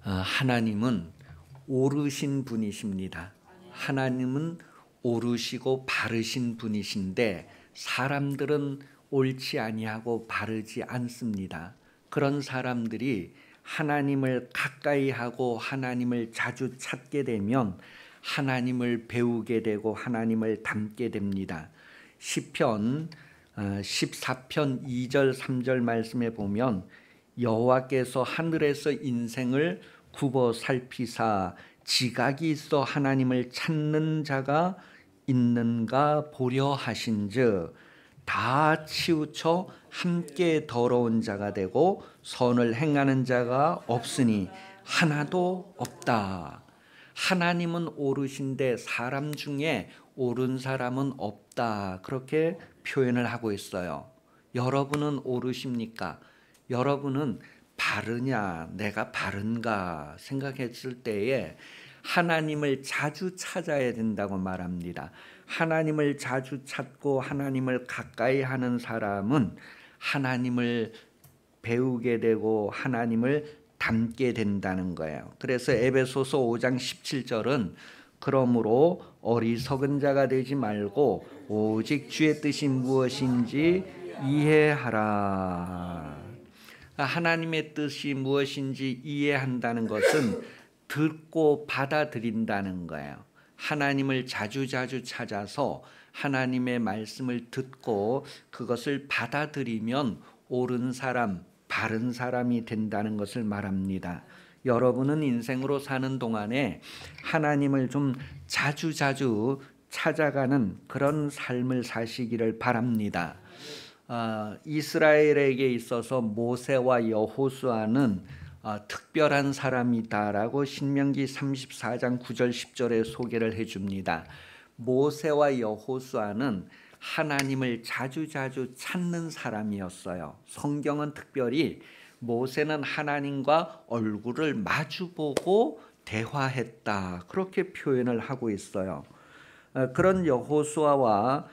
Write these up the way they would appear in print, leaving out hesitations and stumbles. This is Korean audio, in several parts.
하나님은 오르신 분이십니다. 하나님은 오르시고 바르신 분이신데 사람들은 옳지 아니하고 바르지 않습니다. 그런 사람들이 하나님을 가까이 하고 하나님을 자주 찾게 되면 하나님을 배우게 되고 하나님을 닮게 됩니다. 시편 14편 2절 3절 말씀에 보면 여호와께서 하늘에서 인생을 굽어 살피사 지각이 있어 하나님을 찾는 자가 있는가 보려 하신즉 다 치우쳐 함께 더러운 자가 되고 선을 행하는 자가 없으니 하나도 없다. 하나님은 오르신데 사람 중에 옳은 사람은 없다. 그렇게 표현을 하고 있어요. 여러분은 오르십니까? 여러분은 바르냐, 내가 바른가 생각했을 때에 하나님을 자주 찾아야 된다고 말합니다. 하나님을 자주 찾고 하나님을 가까이 하는 사람은 하나님을 배우게 되고 하나님을 닮게 된다는 거예요. 그래서 에베소서 5장 17절은 그러므로 어리석은 자가 되지 말고 오직 주의 뜻이 무엇인지 이해하라. 하나님의 뜻이 무엇인지 이해한다는 것은 듣고 받아들인다는 거예요. 하나님을 자주자주 찾아서 하나님의 말씀을 듣고 그것을 받아들이면 옳은 사람, 바른 사람이 된다는 것을 말합니다. 여러분은 인생으로 사는 동안에 하나님을 좀 자주자주 찾아가는 그런 삶을 사시기를 바랍니다. 이스라엘에게 있어서 모세와 여호수아는 특별한 사람이다라고 신명기 34장 9절 10절에 소개를 해줍니다. 모세와 여호수아는 하나님을 자주자주 찾는 사람이었어요. 성경은 특별히 모세는 하나님과 얼굴을 마주보고 대화했다 그렇게 표현을 하고 있어요. 그런 여호수아와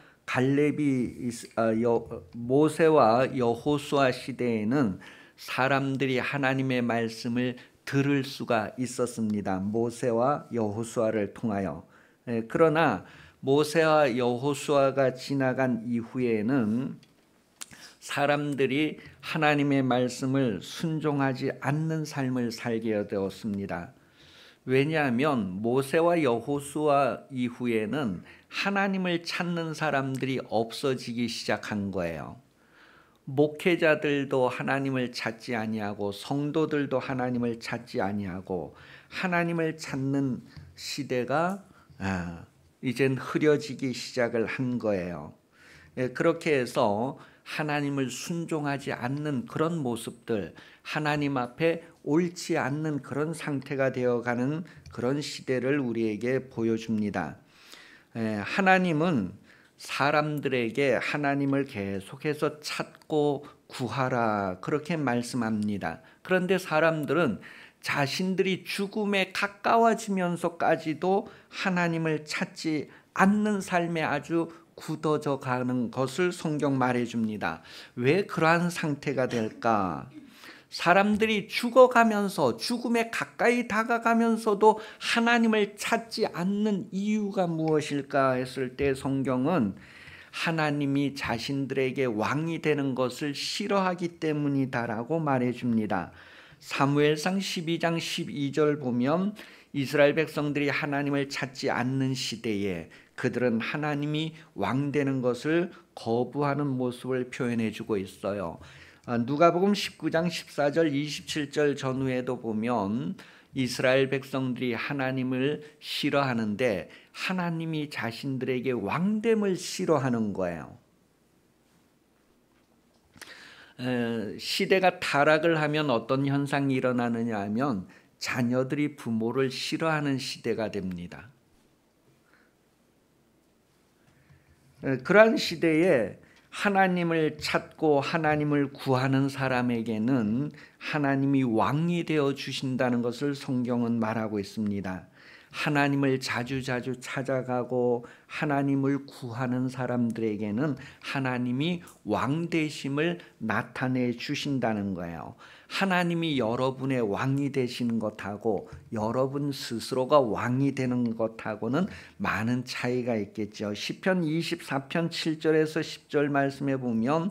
모세와 여호수아 시대에는 사람들이 하나님의 말씀을 들을 수가 있었습니다. 모세와 여호수아를 통하여. 그러나 모세와 여호수아가 지나간 이후에는 사람들이 하나님의 말씀을 순종하지 않는 삶을 살게 되었습니다. 왜냐하면 모세와 여호수아 이후에는 하나님을 찾는 사람들이 없어지기 시작한 거예요. 목회자들도 하나님을 찾지 아니하고 성도들도 하나님을 찾지 아니하고 하나님을 찾는 시대가 이젠 흐려지기 시작을 한 거예요. 그렇게 해서 하나님을 순종하지 않는 그런 모습들, 하나님 앞에 옳지 않는 그런 상태가 되어가는 그런 시대를 우리에게 보여줍니다. 하나님은 사람들에게 하나님을 계속해서 찾고 구하라 그렇게 말씀합니다. 그런데 사람들은 자신들이 죽음에 가까워지면서까지도 하나님을 찾지 않는 삶에 아주 굳어져 가는 것을 성경 말해줍니다. 왜 그러한 상태가 될까? 사람들이 죽어가면서 죽음에 가까이 다가가면서도 하나님을 찾지 않는 이유가 무엇일까 했을 때 성경은 하나님이 자신들에게 왕이 되는 것을 싫어하기 때문이다라고 말해줍니다. 사무엘상 12장 12절 보면 이스라엘 백성들이 하나님을 찾지 않는 시대에 그들은 하나님이 왕 되는 것을 거부하는 모습을 표현해주고 있어요. 누가복음 19장 14절 27절 전후에도 보면 이스라엘 백성들이 하나님을 싫어하는데 하나님이 자신들에게 왕됨을 싫어하는 거예요. 시대가 타락을 하면 어떤 현상이 일어나느냐 하면 자녀들이 부모를 싫어하는 시대가 됩니다. 그러한 시대에 하나님을 찾고 하나님을 구하는 사람에게는 하나님이 왕이 되어 주신다는 것을 성경은 말하고 있습니다. 하나님을 자주자주 찾아가고 하나님을 구하는 사람들에게는 하나님이 왕 되심을 나타내 주신다는 거예요. 하나님이 여러분의 왕이 되시는 것하고 여러분 스스로가 왕이 되는 것하고는 많은 차이가 있겠죠. 시편 24편 7절에서 10절 말씀에 보면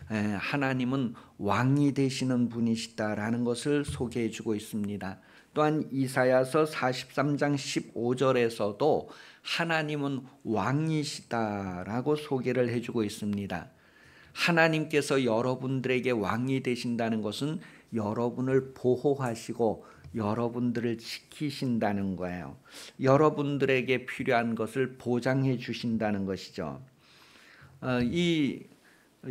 하나님은 왕이 되시는 분이시다라는 것을 소개해 주고 있습니다. 또한 이사야서 43장 15절에서도 하나님은 왕이시다라고 소개를 해주고 있습니다. 하나님께서 여러분들에게 왕이 되신다는 것은 여러분을 보호하시고 여러분들을 지키신다는 거예요. 여러분들에게 필요한 것을 보장해 주신다는 것이죠. 이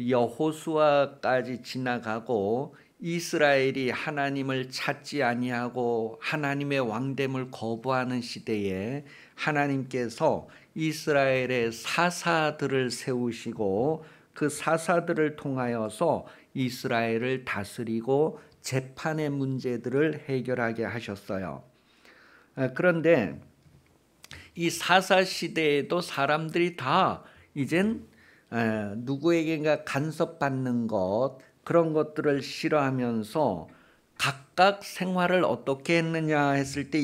여호수아까지 지나가고 이스라엘이 하나님을 찾지 아니하고 하나님의 왕됨을 거부하는 시대에 하나님께서 이스라엘의 사사들을 세우시고 그 사사들을 통하여서 이스라엘을 다스리고 재판의 문제들을 해결하게 하셨어요. 그런데 이 사사 시대에도 사람들이 다 이젠 누구에게인가 간섭받는 것, 그런 것들을 싫어하면서 각각 생활을 어떻게 했느냐 했을 때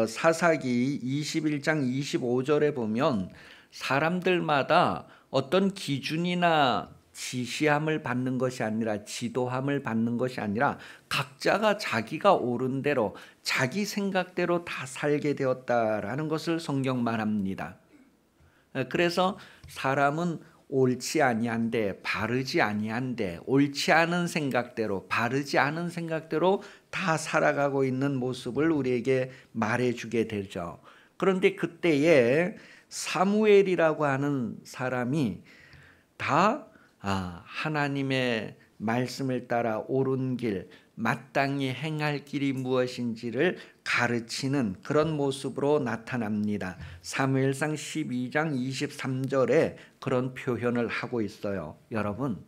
사사기 21장 25절에 보면 사람들마다 어떤 기준이나 지시함을 받는 것이 아니라 지도함을 받는 것이 아니라 각자가 자기가 옳은 대로 자기 생각대로 다 살게 되었다라는 것을 성경 말합니다. 그래서 사람은 옳지 아니한데 바르지 아니한데 옳지 않은 생각대로 바르지 않은 생각대로 다 살아가고 있는 모습을 우리에게 말해주게 되죠. 그런데 그때에 사무엘이라고 하는 사람이 다 하나님의 말씀을 따라 옳은 길, 마땅히 행할 길이 무엇인지를 가르치는 그런 모습으로 나타납니다. 사무엘상 12장 23절에 그런 표현을 하고 있어요. 여러분,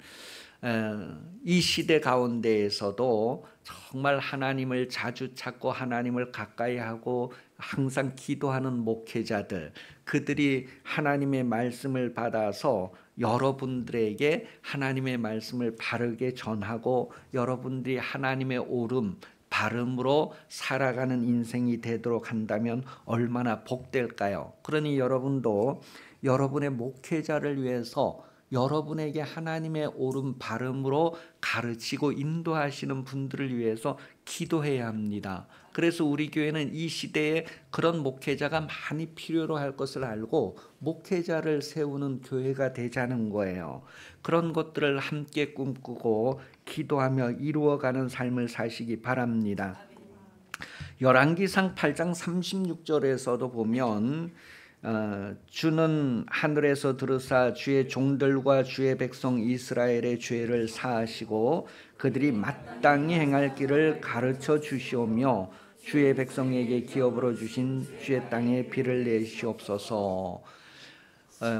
이 시대 가운데에서도 정말 하나님을 자주 찾고 하나님을 가까이 하고 항상 기도하는 목회자들, 그들이 하나님의 말씀을 받아서 여러분들에게 하나님의 말씀을 바르게 전하고 여러분들이 하나님의 옳음, 바름으로 살아가는 인생이 되도록 한다면 얼마나 복될까요? 그러니 여러분도 여러분의 목회자를 위해서 여러분에게 하나님의 옳은 바름으로 가르치고 인도하시는 분들을 위해서 기도해야 합니다. 그래서 우리 교회는 이 시대에 그런 목회자가 많이 필요로 할 것을 알고 목회자를 세우는 교회가 되자는 거예요. 그런 것들을 함께 꿈꾸고 기도하며 이루어가는 삶을 사시기 바랍니다. 열왕기상 8장 36절에서도 보면 주는 하늘에서 들으사 주의 종들과 주의 백성 이스라엘의 죄를 사하시고 그들이 마땅히 행할 길을 가르쳐 주시오며 주의 백성에게 기업으로 주신 주의 땅에 비를 내시옵소서.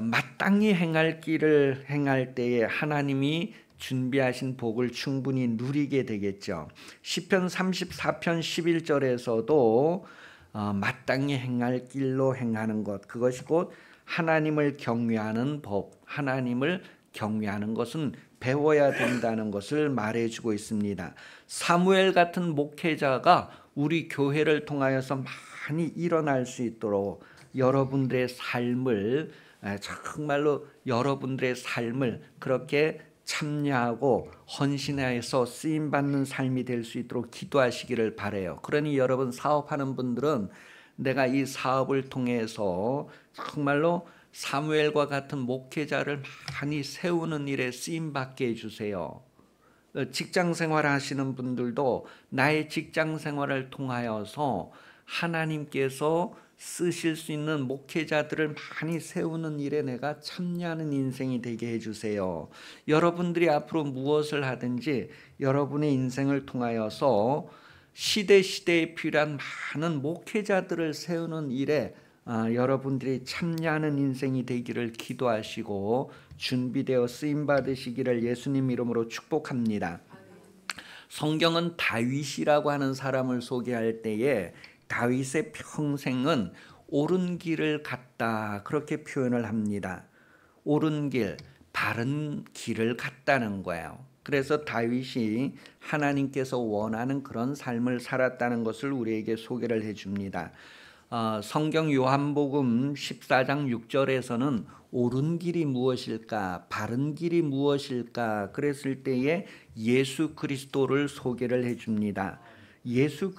마땅히 행할 길을 행할 때에 하나님이 준비하신 복을 충분히 누리게 되겠죠. 시편 34편 11절에서도 마땅히 행할 길로 행하는 것, 그것이 곧 하나님을 경외하는 법, 하나님을 경외하는 것은 배워야 된다는 것을 말해주고 있습니다. 사무엘 같은 목회자가 우리 교회를 통하여서 많이 일어날 수 있도록 여러분들의 삶을 정말로 여러분들의 삶을 그렇게 참여하고 헌신해서 쓰임받는 삶이 될 수 있도록 기도하시기를 바라요. 그러니 여러분 사업하는 분들은 내가 이 사업을 통해서 정말로 사무엘과 같은 목회자를 많이 세우는 일에 쓰임받게 해주세요. 직장 생활 하시는 분들도 나의 직장 생활을 통하여서 하나님께서 쓰실 수 있는 목회자들을 많이 세우는 일에 내가 참여하는 인생이 되게 해주세요. 여러분들이 앞으로 무엇을 하든지 여러분의 인생을 통하여서 시대에 필요한 많은 목회자들을 세우는 일에 여러분들이 참여하는 인생이 되기를 기도하시고 준비되어 쓰임받으시기를 예수님 이름으로 축복합니다. 성경은 다윗이라고 하는 사람을 소개할 때에 다윗의 평생은 옳은 길을 갔다 그렇게 표현을 합니다. 옳은 길, 바른 길을 갔다는 거예요. 그래서 다윗이 하나님께서 원하는 그런 삶을 살았다는 것을 우리에게 소개를 해줍니다. 성경 요한복음 14장 6절에서는 옳은 길이 무엇일까, 바른 길이 무엇일까 그랬을 때에 예수 그리스도를 소개를 해줍니다. 예수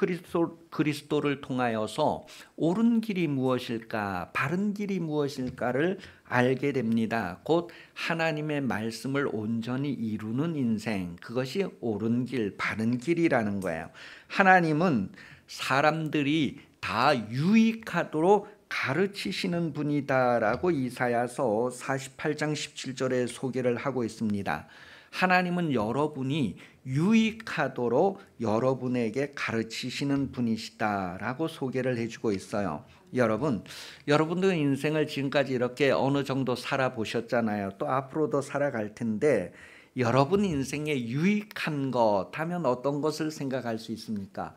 그리스도를 통하여서 옳은 길이 무엇일까, 바른 길이 무엇일까를 알게 됩니다. 곧 하나님의 말씀을 온전히 이루는 인생, 그것이 옳은 길, 바른 길이라는 거예요. 하나님은 사람들이 다 유익하도록 가르치시는 분이다라고 이사야서 48장 17절에 소개를 하고 있습니다. 하나님은 여러분이 유익하도록 여러분에게 가르치시는 분이시다라고 소개를 해주고 있어요. 여러분도 인생을 지금까지 이렇게 어느 정도 살아보셨잖아요. 또 앞으로도 살아갈 텐데 여러분 인생에 유익한 것 하면 어떤 것을 생각할 수 있습니까?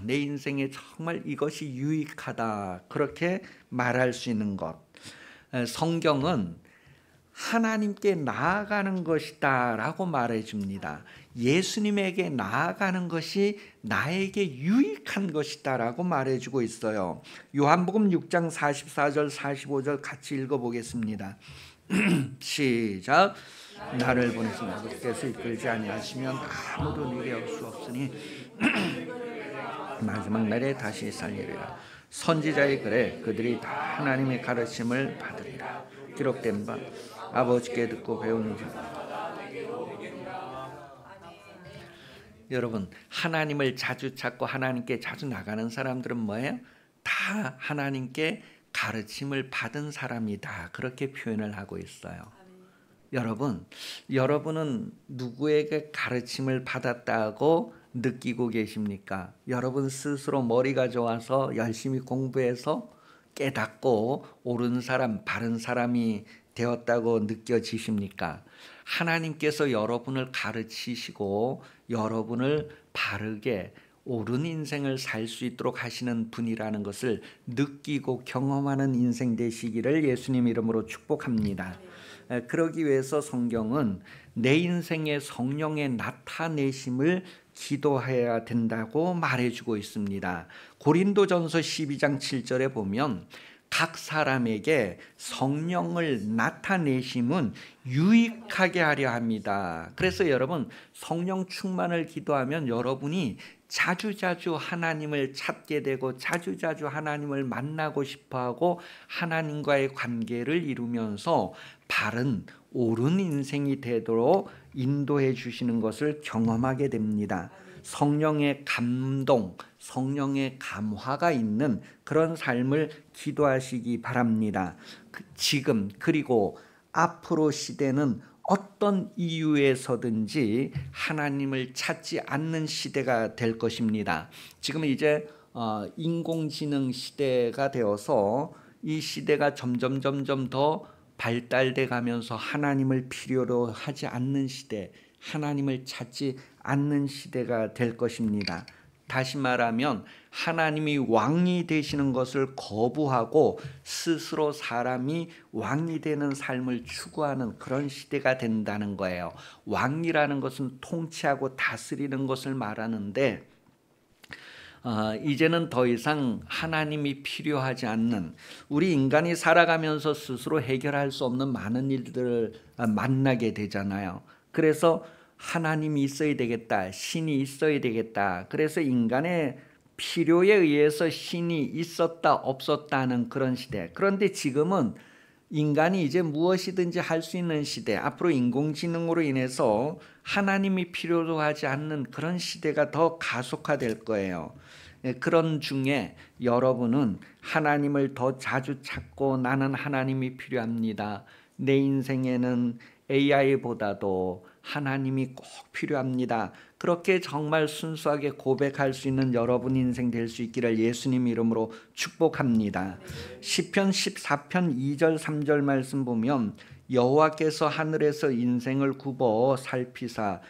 내 인생에 정말 이것이 유익하다, 그렇게 말할 수 있는 것. 성경은 하나님께 나아가는 것이다 라고 말해줍니다. 예수님에게 나아가는 것이 나에게 유익한 것이다 라고 말해주고 있어요. 요한복음 6장 44절 45절 같이 읽어보겠습니다. 시작. 나를 보내신 아버지께서 이끌지 아니하시면 아무도 내게 올 수 없으니 마지막 날에 다시 살리리라. 선지자의 글에 그들이 다 하나님의 가르침을 받으리라. 기록된 바 아버지께 듣고 배우는 자. 여러분, 하나님을 자주 찾고 하나님께 자주 나가는 사람들은 뭐예요? 다 하나님께 가르침을 받은 사람이다, 그렇게 표현을 하고 있어요. 여러분은 누구에게 가르침을 받았다고 느끼고 계십니까? 여러분 스스로 머리가 좋아서 열심히 공부해서 깨닫고 옳은 사람, 바른 사람이 되었다고 느껴지십니까? 하나님께서 여러분을 가르치시고 여러분을 바르게 옳은 인생을 살 수 있도록 하시는 분이라는 것을 느끼고 경험하는 인생 되시기를 예수님 이름으로 축복합니다. 그러기 위해서 성경은 내 인생의 성령의 나타내심을 기도해야 된다고 말해주고 있습니다. 고린도전서 12장 7절에 보면 각 사람에게 성령을 나타내심은 유익하게 하려 합니다. 그래서 여러분, 성령 충만을 기도하면 여러분이 자주자주 하나님을 찾게 되고 자주자주 하나님을 만나고 싶어하고 하나님과의 관계를 이루면서 바른 옳은 인생이 되도록 인도해 주시는 것을 경험하게 됩니다. 성령의 감동, 성령의 감화가 있는 그런 삶을 기도하시기 바랍니다. 지금 그리고 앞으로 시대는 어떤 이유에서든지 하나님을 찾지 않는 시대가 될 것입니다. 지금 이제 인공지능 시대가 되어서 이 시대가 점점 더 발달돼 가면서 하나님을 필요로 하지 않는 시대, 하나님을 찾지 않는 시대가 될 것입니다. 다시 말하면 하나님이 왕이 되시는 것을 거부하고 스스로 사람이 왕이 되는 삶을 추구하는 그런 시대가 된다는 거예요. 왕이라는 것은 통치하고 다스리는 것을 말하는데 이제는 더 이상 하나님이 필요하지 않는, 우리 인간이 살아가면서 스스로 해결할 수 없는 많은 일들을 만나게 되잖아요. 그래서 하나님이 있어야 되겠다, 신이 있어야 되겠다. 그래서 인간의 필요에 의해서 신이 있었다 없었다 하는 그런 시대. 그런데 지금은 인간이 이제 무엇이든지 할 수 있는 시대, 앞으로 인공지능으로 인해서 하나님이 필요로 하지 않는 그런 시대가 더 가속화될 거예요. 그런 중에 여러분은 하나님을 더 자주 찾고 나는 하나님이 필요합니다. 내 인생에는 AI보다도 하나님이 꼭 필요합니다. 그렇게 정말 순수하게 고백할 수 있는 여러분 인생 될 수 있기를 예수님 이름으로 축복합니다. 시편 14편 2절 3절 말씀 보면 여호와께서 하늘에서 인생을 굽어 살피사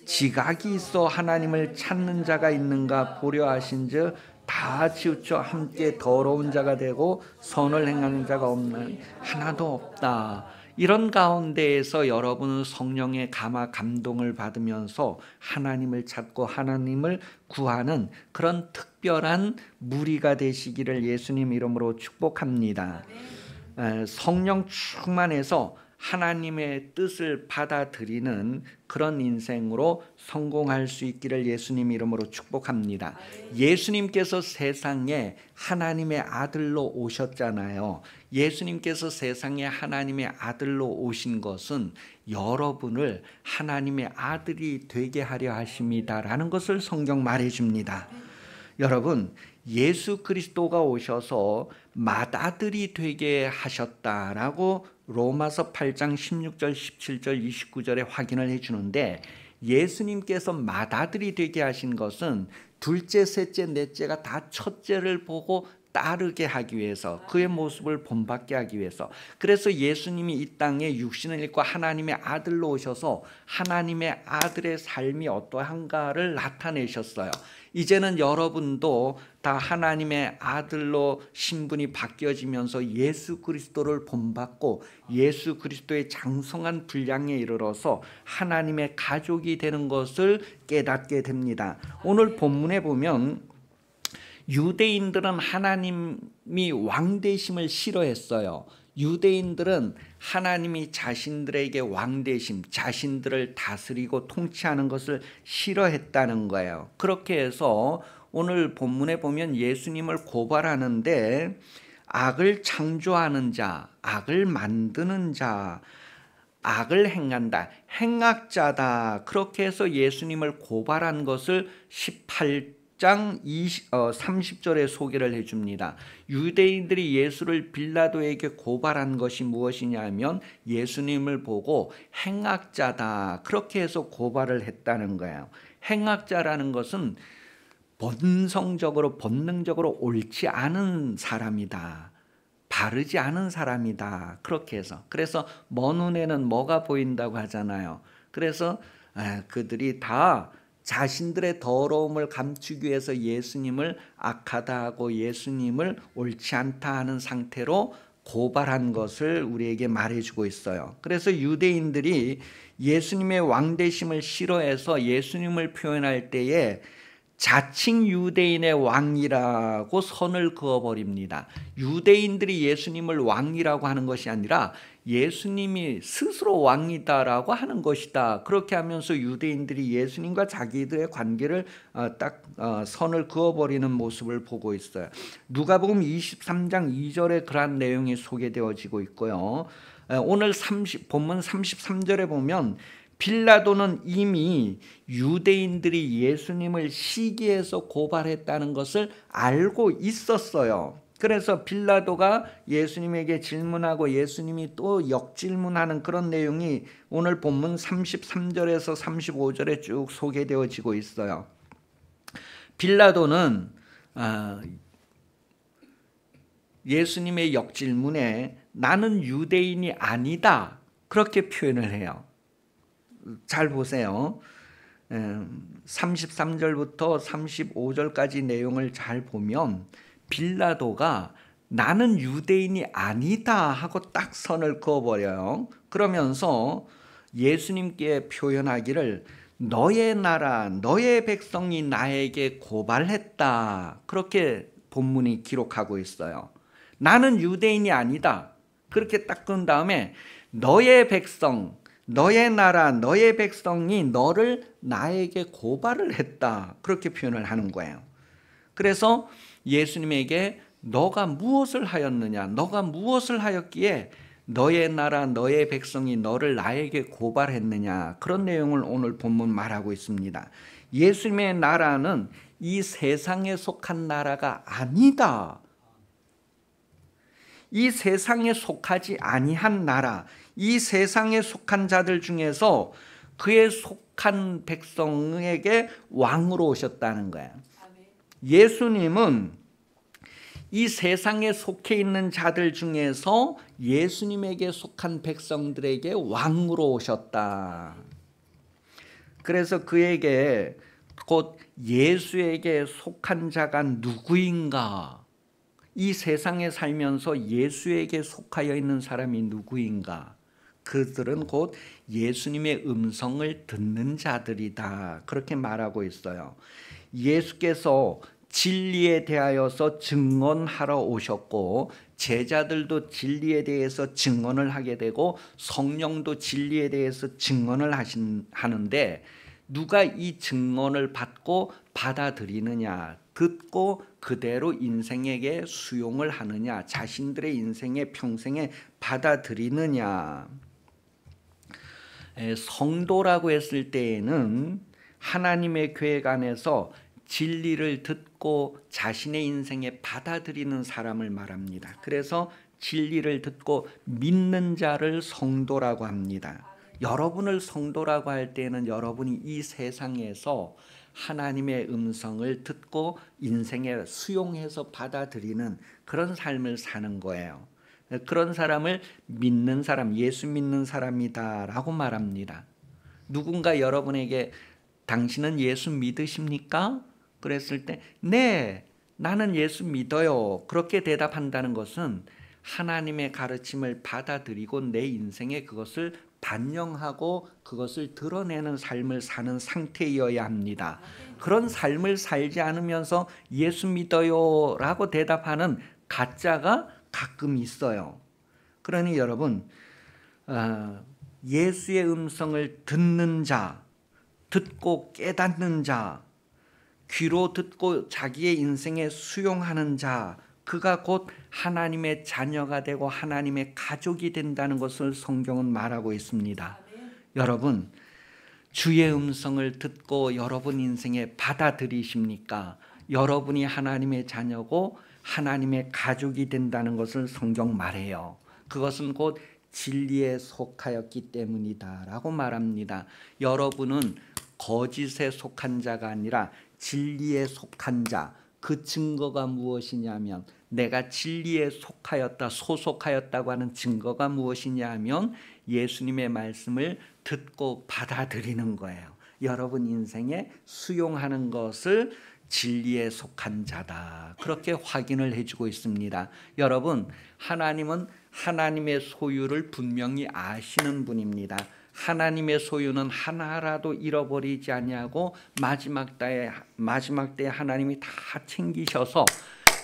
지각이 있어 하나님을 찾는 자가 있는가 보려 하신즉 다 치우쳐 함께 더러운 자가 되고 선을 행하는 자가 없는 하나도 없다. 이런 가운데에서 여러분은 성령의 감화 감동을 받으면서 하나님을 찾고 하나님을 구하는 그런 특별한 무리가 되시기를 예수님 이름으로 축복합니다. 성령 충만해서 하나님의 뜻을 받아들이는 그런 인생으로 성공할 수 있기를 예수님 이름으로 축복합니다. 예수님께서 세상에 하나님의 아들로 오셨잖아요. 예수님께서 세상에 하나님의 아들로 오신 것은 여러분을 하나님의 아들이 되게 하려 하심이다라는 것을 성경 말해줍니다. 여러분, 예수 그리스도가 오셔서 맏아들이 되게 하셨다라고 로마서 8장 16절, 17절, 29절에 확인을 해주는데, 예수님께서 맏아들이 되게 하신 것은 둘째, 셋째, 넷째가 다 첫째를 보고 따르게 하기 위해서, 그의 모습을 본받게 하기 위해서. 그래서 예수님이 이 땅에 육신을 입고 하나님의 아들로 오셔서 하나님의 아들의 삶이 어떠한가를 나타내셨어요. 이제는 여러분도 다 하나님의 아들로 신분이 바뀌어지면서 예수 그리스도를 본받고 예수 그리스도의 장성한 분량에 이르러서 하나님의 가족이 되는 것을 깨닫게 됩니다. 오늘 본문에 보면 유대인들은 하나님이 왕 되심을 싫어했어요. 유대인들은 하나님이 자신들에게 왕 되심, 자신들을 다스리고 통치하는 것을 싫어했다는 거예요. 그렇게 해서 오늘 본문에 보면 예수님을 고발하는데, 악을 창조하는 자, 악을 만드는 자, 악을 행한다, 행악자다, 그렇게 해서 예수님을 고발한 것을 18장 30절에 소개를 해줍니다. 유대인들이 예수를 빌라도에게 고발한 것이 무엇이냐 하면 예수님을 보고 행악자다, 그렇게 해서 고발을 했다는 거예요. 행악자라는 것은 본능적으로 옳지 않은 사람이다, 바르지 않은 사람이다, 그렇게 해서. 그래서 먼 눈에는 뭐가 보인다고 하잖아요. 그래서 그들이 다 자신들의 더러움을 감추기 위해서 예수님을 악하다 하고 예수님을 옳지 않다 하는 상태로 고발한 것을 우리에게 말해주고 있어요. 그래서 유대인들이 예수님의 왕되심을 싫어해서 예수님을 표현할 때에 자칭 유대인의 왕이라고 선을 그어버립니다. 유대인들이 예수님을 왕이라고 하는 것이 아니라 예수님이 스스로 왕이다라고 하는 것이다. 그렇게 하면서 유대인들이 예수님과 자기들의 관계를 선을 그어버리는 모습을 보고 있어요. 누가복음 23장 2절에 그러한 내용이 소개되어지고 있고요. 오늘 본문 33절에 보면 빌라도는 이미 유대인들이 예수님을 시기해서 고발했다는 것을 알고 있었어요. 그래서 빌라도가 예수님에게 질문하고 예수님이 또 역질문하는 그런 내용이 오늘 본문 33절에서 35절에 쭉 소개되어지고 있어요. 빌라도는 예수님의 역질문에 나는 유대인이 아니다, 그렇게 표현을 해요. 잘 보세요. 33절부터 35절까지 내용을 잘 보면 빌라도가 나는 유대인이 아니다 하고 딱 선을 그어버려요. 그러면서 예수님께 표현하기를 너의 나라, 너의 백성이 나에게 고발했다, 그렇게 본문이 기록하고 있어요. 나는 유대인이 아니다, 그렇게 딱 끈 다음에 너의 백성, 너의 나라, 너의 백성이 너를 나에게 고발을 했다, 그렇게 표현을 하는 거예요. 그래서 예수님에게 너가 무엇을 하였느냐, 너가 무엇을 하였기에 너의 나라, 너의 백성이 너를 나에게 고발했느냐, 그런 내용을 오늘 본문 말하고 있습니다. 예수님의 나라는 이 세상에 속한 나라가 아니다. 이 세상에 속하지 아니한 나라, 이 세상에 속한 자들 중에서 그의 속한 백성에게 왕으로 오셨다는 거예요. 예수님은 이 세상에 속해 있는 자들 중에서 예수님에게 속한 백성들에게 왕으로 오셨다. 그래서 그에게 곧 예수에게 속한 자가 누구인가, 이 세상에 살면서 예수에게 속하여 있는 사람이 누구인가, 그들은 곧 예수님의 음성을 듣는 자들이다. 그렇게 말하고 있어요. 예수께서 진리에 대하여서 증언하러 오셨고 제자들도 진리에 대해서 증언을 하게 되고 성령도 진리에 대해서 증언을 하는데 누가 이 증언을 받고 받아들이느냐, 듣고 그대로 인생에게 수용을 하느냐, 자신들의 인생의 평생에 받아들이느냐. 성도라고 했을 때에는 하나님의 계획 안에서 진리를 듣고 자신의 인생에 받아들이는 사람을 말합니다. 그래서 진리를 듣고 믿는 자를 성도라고 합니다. 여러분을 성도라고 할 때는 여러분이 이 세상에서 하나님의 음성을 듣고 인생에 수용해서 받아들이는 그런 삶을 사는 거예요. 그런 사람을 믿는 사람, 예수 믿는 사람이다라고 말합니다. 누군가 여러분에게 당신은 예수 믿으십니까? 그랬을 때 네, 나는 예수 믿어요. 그렇게 대답한다는 것은 하나님의 가르침을 받아들이고 내 인생에 그것을 반영하고 그것을 드러내는 삶을 사는 상태여야 합니다. 그런 삶을 살지 않으면서 예수 믿어요 라고 대답하는 가짜가 가끔 있어요. 그러니 여러분, 예수의 음성을 듣는 자, 듣고 깨닫는 자, 귀로 듣고 자기의 인생에 수용하는 자, 그가 곧 하나님의 자녀가 되고 하나님의 가족이 된다는 것을 성경은 말하고 있습니다. 여러분, 주의 음성을 듣고 여러분 인생에 받아들이십니까? 여러분이 하나님의 자녀고 하나님의 가족이 된다는 것을 성경 말해요. 그것은 곧 진리에 속하였기 때문이다 라고 말합니다. 여러분은 거짓에 속한 자가 아니라 진리에 속한 자, 그 증거가 무엇이냐면 내가 진리에 속하였다, 소속하였다고 하는 증거가 무엇이냐 하면 예수님의 말씀을 듣고 받아들이는 거예요. 여러분 인생에 수용하는 것을 진리에 속한 자다. 그렇게 확인을 해주고 있습니다. 여러분, 하나님은 하나님의 소유를 분명히 아시는 분입니다. 하나님의 소유는 하나라도 잃어버리지 아니하고 마지막 때에 하나님이 다 챙기셔서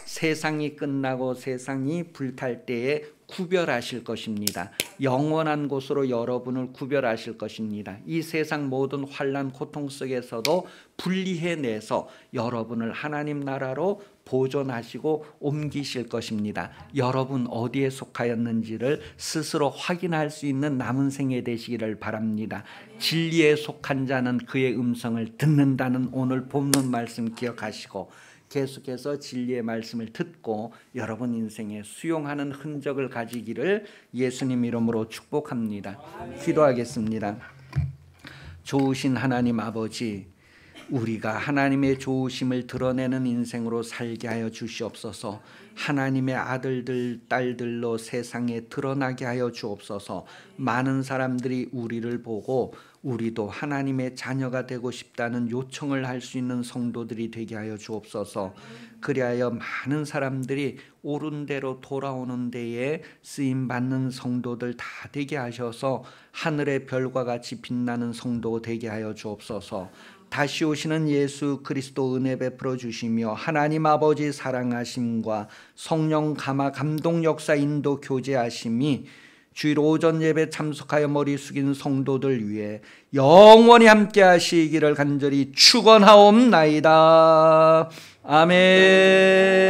세상이 끝나고 세상이 불탈 때에 구별하실 것입니다. 영원한 곳으로 여러분을 구별하실 것입니다. 이 세상 모든 환난 고통 속에서도 분리해내서 여러분을 하나님 나라로 보존하시고 옮기실 것입니다. 여러분 어디에 속하였는지를 스스로 확인할 수 있는 남은 생에 되시기를 바랍니다. 진리에 속한 자는 그의 음성을 듣는다는 오늘 본문 말씀 기억하시고 계속해서 진리의 말씀을 듣고 여러분 인생에 수용하는 흔적을 가지기를 예수님 이름으로 축복합니다. 기도하겠습니다. 좋으신 하나님 아버지, 우리가 하나님의 좋으심을 드러내는 인생으로 살게 하여 주시옵소서. 하나님의 아들들, 딸들로 세상에 드러나게 하여 주옵소서. 많은 사람들이 우리를 보고 우리도 하나님의 자녀가 되고 싶다는 요청을 할 수 있는 성도들이 되게 하여 주옵소서. 그리하여 많은 사람들이 옳은 대로 돌아오는 데에 쓰임받는 성도들 다 되게 하셔서 하늘의 별과 같이 빛나는 성도 되게 하여 주옵소서. 다시 오시는 예수 그리스도 은혜 베풀어 주시며 하나님 아버지 사랑하심과 성령 감화 감동 역사 인도 교제하심이 주일 오전 예배 참석하여 머리 숙인 성도들 위해 영원히 함께 하시기를 간절히 축원하옵나이다. 아멘.